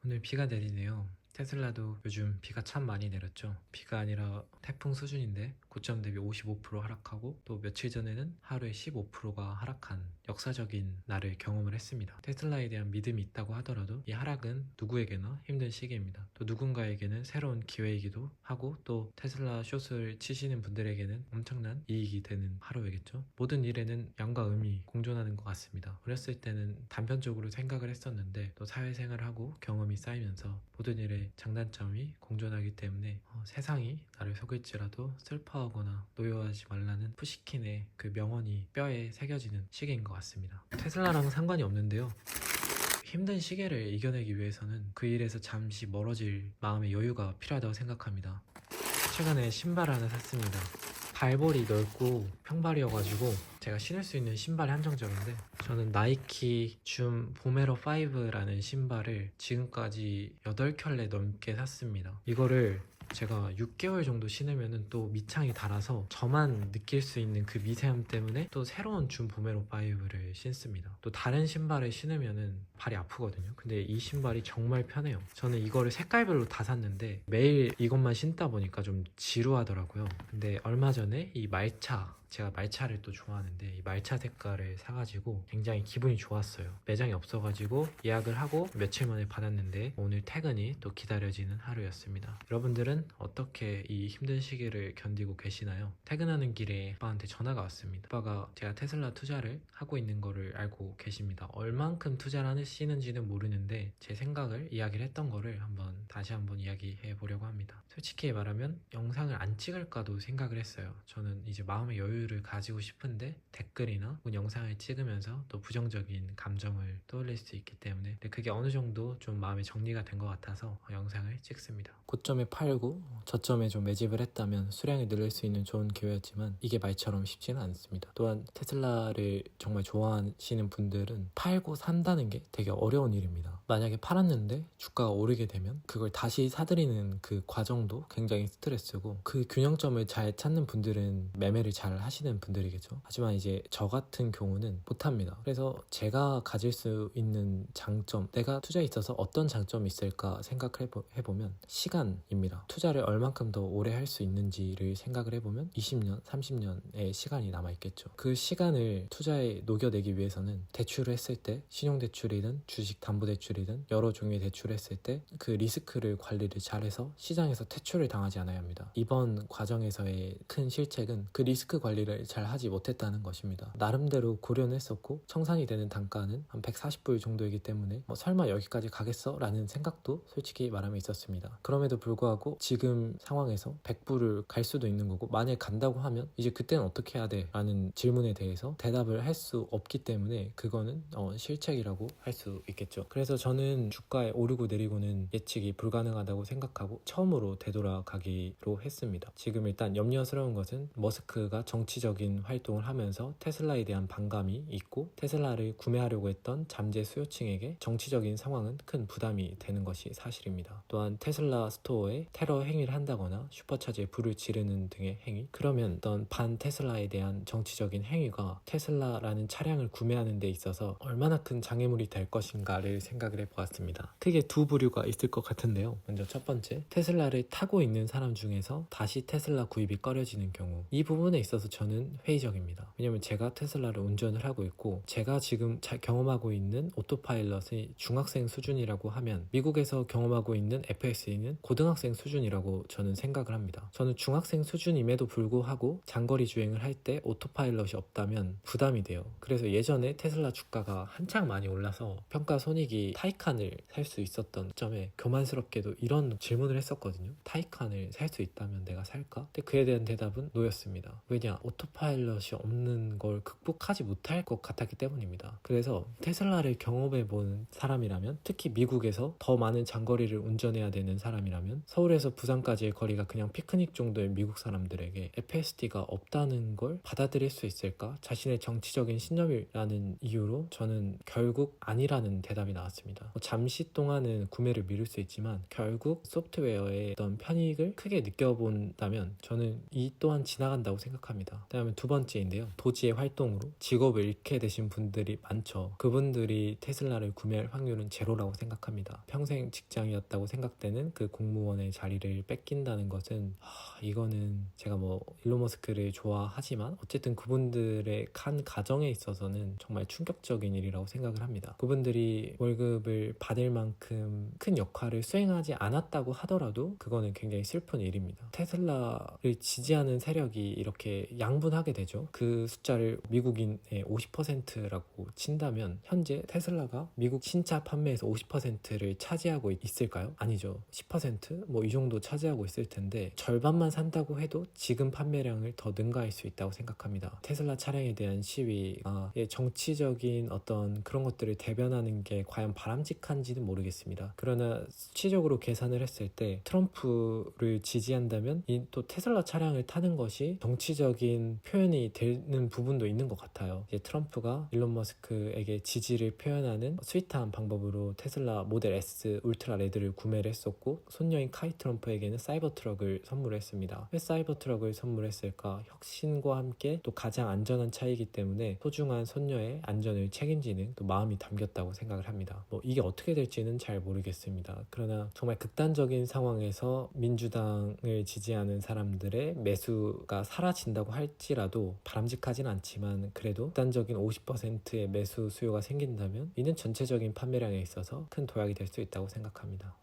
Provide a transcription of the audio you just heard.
오늘 비가 내리네요. 테슬라도 요즘 비가 참 많이 내렸죠. 비가 아니라 태풍 수준인데 고점 대비 55% 하락하고 또 며칠 전에는 하루에 15%가 하락한 역사적인 날을 경험을 했습니다. 테슬라에 대한 믿음이 있다고 하더라도 이 하락은 누구에게나 힘든 시기입니다. 또 누군가에게는 새로운 기회이기도 하고 또 테슬라 숏을 치시는 분들에게는 엄청난 이익이 되는 하루이겠죠. 모든 일에는 양과 음이 공존하는 것 같습니다. 어렸을 때는 단편적으로 생각을 했었는데 또 사회생활을 하고 경험이 쌓이면서 모든 일에 장단점이 공존하기 때문에 세상이 나를 속일지라도 슬퍼하거나 노여워하지 말라는 푸시킨의 그 명언이 뼈에 새겨지는 시기인 것 같습니다. 테슬라랑은 상관이 없는데요. 힘든 시기를 이겨내기 위해서는 그 일에서 잠시 멀어질 마음의 여유가 필요하다고 생각합니다. 최근에 신발을 하나 샀습니다. 발볼이 넓고 평발이어가지고 제가 신을 수 있는 신발이 한정적인데 저는 나이키 줌 보메로 5라는 신발을 지금까지 8켤레 넘게 샀습니다. 이거를 제가 6개월 정도 신으면 또 밑창이 닳아서 저만 느낄 수 있는 그 미세함 때문에 또 새로운 줌 보메로 5를 신습니다. 또 다른 신발을 신으면 발이 아프거든요. 근데 이 신발이 정말 편해요. 저는 이거를 색깔별로 다 샀는데 매일 이것만 신다 보니까 좀 지루하더라고요. 근데 얼마 전에 이 말차, 제가 말차를 또 좋아하는데 이 말차 색깔을 사가지고 굉장히 기분이 좋았어요. 매장이 없어가지고 예약을 하고 며칠 만에 받았는데 오늘 퇴근이 또 기다려지는 하루였습니다. 여러분들은 어떻게 이 힘든 시기를 견디고 계시나요? 퇴근하는 길에 오빠한테 전화가 왔습니다. 오빠가 제가 테슬라 투자를 하고 있는 거를 알고 계십니다. 얼만큼 투자를 하시는지는 모르는데 제 생각을 이야기를 했던 거를 다시 한번 이야기해 보려고 합니다. 솔직히 말하면 영상을 안 찍을까도 생각을 했어요. 저는 이제 마음의 여유를 가지고 싶은데 댓글이나 영상을 찍으면서 또 부정적인 감정을 떠올릴 수 있기 때문에 근데 그게 어느 정도 좀 마음의 정리가 된 것 같아서 영상을 찍습니다. 고점에 팔고 저점에 좀 매집을 했다면 수량을 늘릴 수 있는 좋은 기회였지만 이게 말처럼 쉽지는 않습니다. 또한 테슬라를 정말 좋아하시는 분들은 팔고 산다는 게 되게 어려운 일입니다. 만약에 팔았는데 주가가 오르게 되면 그걸 다시 사들이는 그 과정도 굉장히 스트레스고 그 균형점을 잘 찾는 분들은 매매를 잘 하시는 분들이겠죠. 하지만 이제 저 같은 경우는 못합니다. 그래서 제가 가질 수 있는 장점, 내가 투자에 있어서 어떤 장점이 있을까 생각을 해보면 시간입니다. 투자를 얼만큼 더 오래 할 수 있는지를 생각을 해보면 20년, 30년의 시간이 남아있겠죠. 그 시간을 투자에 녹여내기 위해서는 대출을 했을 때 신용대출이든 주식담보대출이든 여러 종류의 대출을 했을 때 그 리스크를 관리를 잘해서 시장에서 퇴출을 당하지 않아야 합니다. 이번 과정에서의 큰 실책은 그 리스크 관리를 잘 하지 못했다는 것입니다. 나름대로 고려는 했었고 청산이 되는 단가는 한 140불 정도이기 때문에 설마 여기까지 가겠어? 라는 생각도 솔직히 말하면 있었습니다. 그럼에도 불구하고 지금 상황에서 100불을 갈 수도 있는 거고 만약에 간다고 하면 이제 그때는 어떻게 해야 돼? 라는 질문에 대해서 대답을 할 수 없기 때문에 그거는 실책이라고 할 수 있겠죠. 그래서 저는 주가에 오르고 내리고는 예측이 불가능하다고 생각하고 처음으로 되돌아가기로 했습니다. 지금 일단 염려스러운 것은 머스크가 정치적인 활동을 하면서 테슬라에 대한 반감이 있고 테슬라를 구매하려고 했던 잠재 수요층에게 정치적인 상황은 큰 부담이 되는 것이 사실입니다. 또한 테슬라 스토어에 테러 행위를 한다거나 슈퍼차저에 불을 지르는 등의 행위, 그러면 어떤 반 테슬라에 대한 정치적인 행위가 테슬라라는 차량을 구매하는 데 있어서 얼마나 큰 장애물이 될 것인가를 생각을 해보았습니다. 크게 두 부류가 있을 것 같은데요. 먼저 첫 번째, 테슬라를 타고 있는 사람 중에서 다시 테슬라 구입이 꺼려지는 경우, 이 부분에 있어서 저는 회의적입니다. 왜냐면 제가 테슬라를 운전을 하고 있고 제가 지금 잘 경험하고 있는 오토파일럿이 중학생 수준이라고 하면 미국에서 경험하고 있는 FSE는 고등학생 수준이라고 저는 생각을 합니다. 저는 중학생 수준임에도 불구하고 장거리 주행을 할 때 오토파일럿이 없다면 부담이 돼요. 그래서 예전에 테슬라 주가가 한창 많이 올라서 평가손익이 타이칸을 살 수 있었던 점에 교만스럽게도 이런 질문을 했었거든요. 타이칸을 살 수 있다면 내가 살까? 근데 그에 대한 대답은 노였습니다. 왜냐? 오토파일럿이 없는 걸 극복하지 못할 것 같았기 때문입니다. 그래서 테슬라를 경험해본 사람이라면, 특히 미국에서 더 많은 장거리를 운전해야 되는 사람이라면, 서울에서 부산까지의 거리가 그냥 피크닉 정도의 미국 사람들에게 FSD가 없다는 걸 받아들일 수 있을까? 자신의 정치적인 신념이라는 이유로 저는 결국 안 아니라는 대답이 나왔습니다. 잠시 동안은 구매를 미룰 수 있지만 결국 소프트웨어의 어떤 편익을 크게 느껴본다면 저는 이 또한 지나간다고 생각합니다. 그다음에 두 번째인데요. 도지의 활동으로 직업을 잃게 되신 분들이 많죠. 그분들이 테슬라를 구매할 확률은 제로라고 생각합니다. 평생 직장이었다고 생각되는 그 공무원의 자리를 뺏긴다는 것은 이거는 제가 뭐 일론 머스크를 좋아하지만 어쨌든 그분들의 한 가정에 있어서는 정말 충격적인 일이라고 생각을 합니다. 그분들이 월급을 받을 만큼 큰 역할을 수행하지 않았다고 하더라도 그거는 굉장히 슬픈 일입니다. 테슬라를 지지하는 세력이 이렇게 양분하게 되죠. 그 숫자를 미국인의 50%라고 친다면 현재 테슬라가 미국 신차 판매에서 50%를 차지하고 있을까요? 아니죠. 10%? 뭐 이 정도 차지하고 있을 텐데 절반만 산다고 해도 지금 판매량을 더 능가할 수 있다고 생각합니다. 테슬라 차량에 대한 시위가 정치적인 어떤 그런 것들을 대변하는 게 과연 바람직한지는 모르겠습니다. 그러나 수치적으로 계산을 했을 때 트럼프를 지지한다면 이 또 테슬라 차량을 타는 것이 정치적인 표현이 되는 부분도 있는 것 같아요. 이제 트럼프가 일론 머스크에게 지지를 표현하는 스윗한 방법으로 테슬라 모델 S 울트라 레드를 구매를 했었고 손녀인 카이 트럼프에게는 사이버 트럭을 선물했습니다. 왜 사이버 트럭을 선물했을까? 혁신과 함께 또 가장 안전한 차이기 때문에 소중한 손녀의 안전을 책임지는 또 마음이 담겼다고 생각을 합니다. 뭐 이게 어떻게 될지는 잘 모르겠습니다. 그러나 정말 극단적인 상황에서 민주당을 지지하는 사람들의 매수가 사라진다고 할지라도 바람직하진 않지만 그래도 극단적인 50%의 매수 수요가 생긴다면 이는 전체적인 판매량에 있어서 큰 도약이 될 수 있다고 생각합니다.